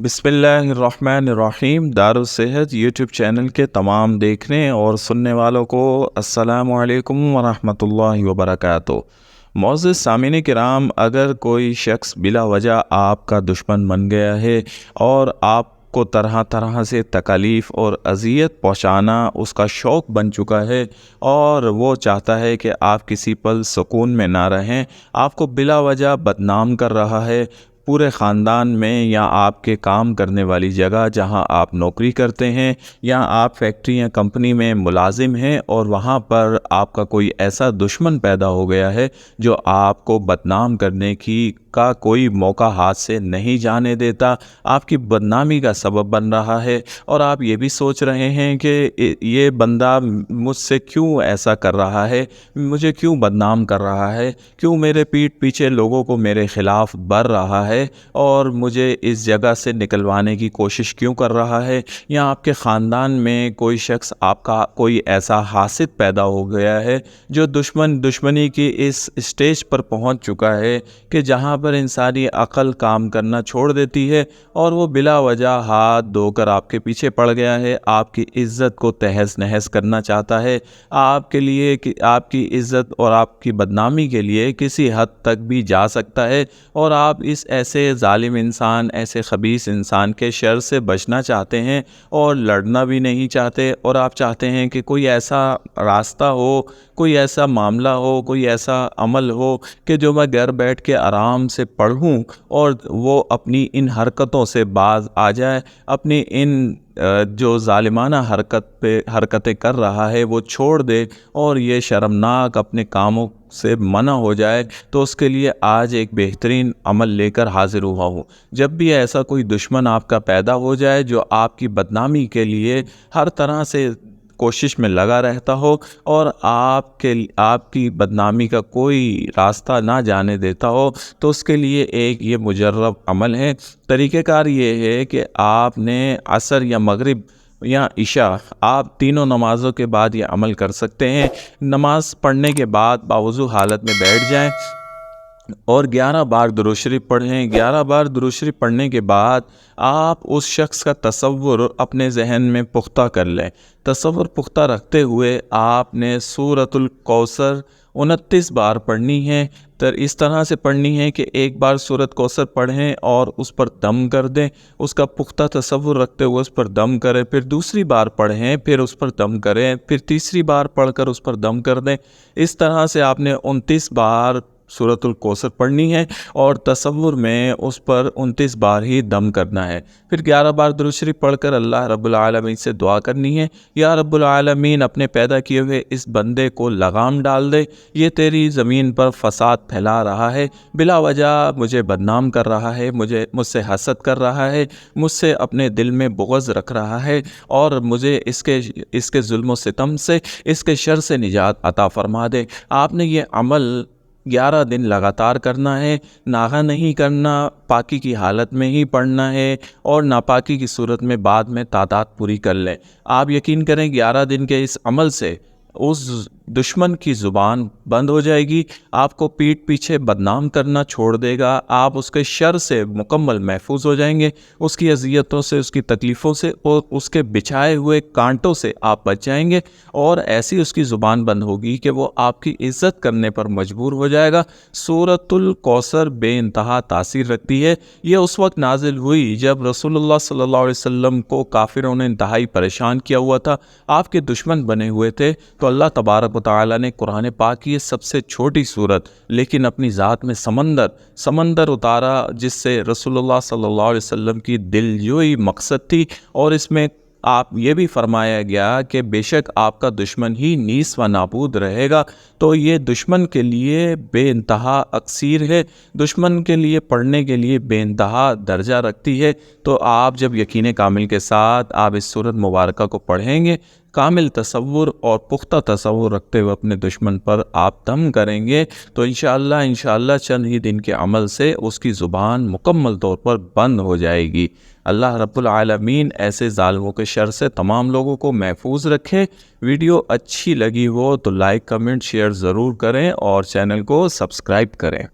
बिस्मिल्लाहिर्रहमानिर्रहीम। दारुस्सेहत YouTube channel के तमाम देखने और सुनने वालों को अस्सलामु अलैकुम वरहमतुल्लाहि वबरकातुहू। मोअज़्ज़िज़ सामीन किराम, अगर कोई शख्स बिला वजह आपका दुश्मन बन गया है और आपको तरह तरह से तकलीफ़ और अज़ियत पहुँचाना उसका शौक़ बन चुका है और वो चाहता है कि आप किसी पल सुकून में ना रहें, आपको बिला वजह बदनाम कर रहा है पूरे ख़ानदान में या आपके काम करने वाली जगह जहां आप नौकरी करते हैं या आप फैक्ट्री या कंपनी में मुलाजिम हैं और वहां पर आपका कोई ऐसा दुश्मन पैदा हो गया है जो आपको बदनाम करने की का कोई मौका हाथ से नहीं जाने देता, आपकी बदनामी का सबब बन रहा है और आप ये भी सोच रहे हैं कि ये बंदा मुझसे क्यों ऐसा कर रहा है, मुझे क्यों बदनाम कर रहा है, क्यों मेरे पीठ पीछे लोगों को मेरे ख़िलाफ़ बर रहा है और मुझे इस जगह से निकलवाने की कोशिश क्यों कर रहा है। या आपके ख़ानदान में कोई शख्स आपका कोई ऐसा हासिद पैदा हो गया है जो दुश्मनी की इस स्टेज पर पहुंच चुका है कि जहां पर इंसानी अक़ल काम करना छोड़ देती है और वो बिला वजह हाथ धोकर आपके पीछे पड़ गया है, आपकी इज़्ज़त को तहस नहस करना चाहता है, आपके लिए कि आपकी इज़्ज़त और आपकी बदनामी के लिए किसी हद तक भी जा सकता है और आप इस ऐसे ज़ालिम इंसान, ऐसे ख़बीस इंसान के शर से बचना चाहते हैं और लड़ना भी नहीं चाहते और आप चाहते हैं कि कोई ऐसा रास्ता हो, कोई ऐसा मामला हो, कोई ऐसा अमल हो कि जो मैं घर बैठ के आराम से पढ़ूं और वो अपनी इन हरकतों से बाज आ जाए, अपनी इन जो ज़ालिमाना हरकतें कर रहा है वो छोड़ दे और ये शर्मनाक अपने कामों से मना हो जाए। तो उसके लिए आज एक बेहतरीन अमल लेकर हाज़िर हुआ हूँ। जब भी ऐसा कोई दुश्मन आपका पैदा हो जाए जो आपकी बदनामी के लिए हर तरह से कोशिश में लगा रहता हो और आपकी बदनामी का कोई रास्ता ना जाने देता हो, तो उसके लिए एक ये मुजर्रब अमल है। तरीक़ेकार ये है कि आपने असर या मगरिब या इशा, आप तीनों नमाज़ों के बाद ये अमल कर सकते हैं। नमाज़ पढ़ने के बाद बावुज़ू हालत में बैठ जाएं और 11 बार दुरूद शरीफ पढ़ें। 11 बार दुरूद शरीफ पढ़ने के बाद आप उस शख्स का तसव्वुर अपने जहन में पुख्ता कर लें। तसव्वुर पुख्ता रखते हुए आपने सूरतुल कौसर 29 बार पढ़नी है। इस तरह से पढ़नी है कि एक बार सूरत कौसर पढ़ें और उस पर दम कर दें, उसका पुख्ता तसव्वुर रखते हुए उस पर दम करें, फिर दूसरी बार पढ़ें, फिर उस पर दम करें, फिर तीसरी बार पढ़कर उस पर दम कर दें। इस तरह से आपने 29 बार सूरतुल कौसर पढ़नी है और तसव्वुर में उस पर 29 बार ही दम करना है। फिर 11 बार दुरूद शरीफ पढ़कर अल्लाह रब्बुल आलमीन से दुआ करनी है, या रब्बुल आलमीन अपने पैदा किए हुए इस बंदे को लगाम डाल दे, ये तेरी ज़मीन पर फसाद फैला रहा है, बिला वजह मुझे बदनाम कर रहा है, मुझसे हसद कर रहा है, मुझसे अपने दिल में बुग़्ज़ रख रहा है और मुझे इसके जुल्म व सितम से, इसके शर से निजात अता फ़रमा दे। आपने ये अमल 11 दिन लगातार करना है, नागा नहीं करना, पाकी की हालत में ही पढ़ना है और नापाकी की सूरत में बाद में तादाद पूरी कर लें। आप यकीन करें 11 दिन के इस अमल से उस दुश्मन की ज़ुबान बंद हो जाएगी, आपको पीठ पीछे बदनाम करना छोड़ देगा, आप उसके शर से मुकम्मल महफूज हो जाएंगे, उसकी अज़ियतों से, उसकी तकलीफ़ों से और उसके बिछाए हुए कांटों से आप बच जाएंगे और ऐसी उसकी ज़ुबान बंद होगी कि वो आपकी इज़्ज़त करने पर मजबूर हो जाएगा। सूरतुल कौसर बेइंतहा तासीर रखती है। ये उस वक्त नाजिल हुई जब रसूलुल्लाह सल्लल्लाहु अलैहि वसल्लम को काफिरों ने इंतहाई परेशान किया हुआ था, आपके दुश्मन बने हुए थे, तो अल्लाह तबारक व तआला ने कुरान पाक की ये सबसे छोटी सूरत लेकिन अपनी ज़ात में समंदर उतारा, जिससे रसूलुल्लाह सल्लल्लाहु अलैहि वसल्लम की दिलजोई मकसद थी और इसमें आप ये भी फरमाया गया कि बेशक आपका दुश्मन ही नीस व नाबूद रहेगा। तो ये दुश्मन के लिए बेइंतहा अक्सीर है, दुश्मन के लिए पढ़ने के लिए बेइंतहा दर्जा रखती है। तो आप जब यकीन कामिल के साथ आप इस सूरत मुबारक को पढ़ेंगे, कामिल तसव्वुर और पुख्ता तसव्वुर रखते हुए अपने दुश्मन पर आप दम करेंगे, तो इंशाअल्लाह चंद ही दिन के अमल से उसकी ज़ुबान मुकम्मल तौर पर बंद हो जाएगी। अल्लाह रब्बुल आलमीन ऐसे ज़ालिमों के शर से तमाम लोगों को महफूज रखे। वीडियो अच्छी लगी हो तो लाइक, कमेंट, शेयर ज़रूर करें और चैनल को सब्सक्राइब करें।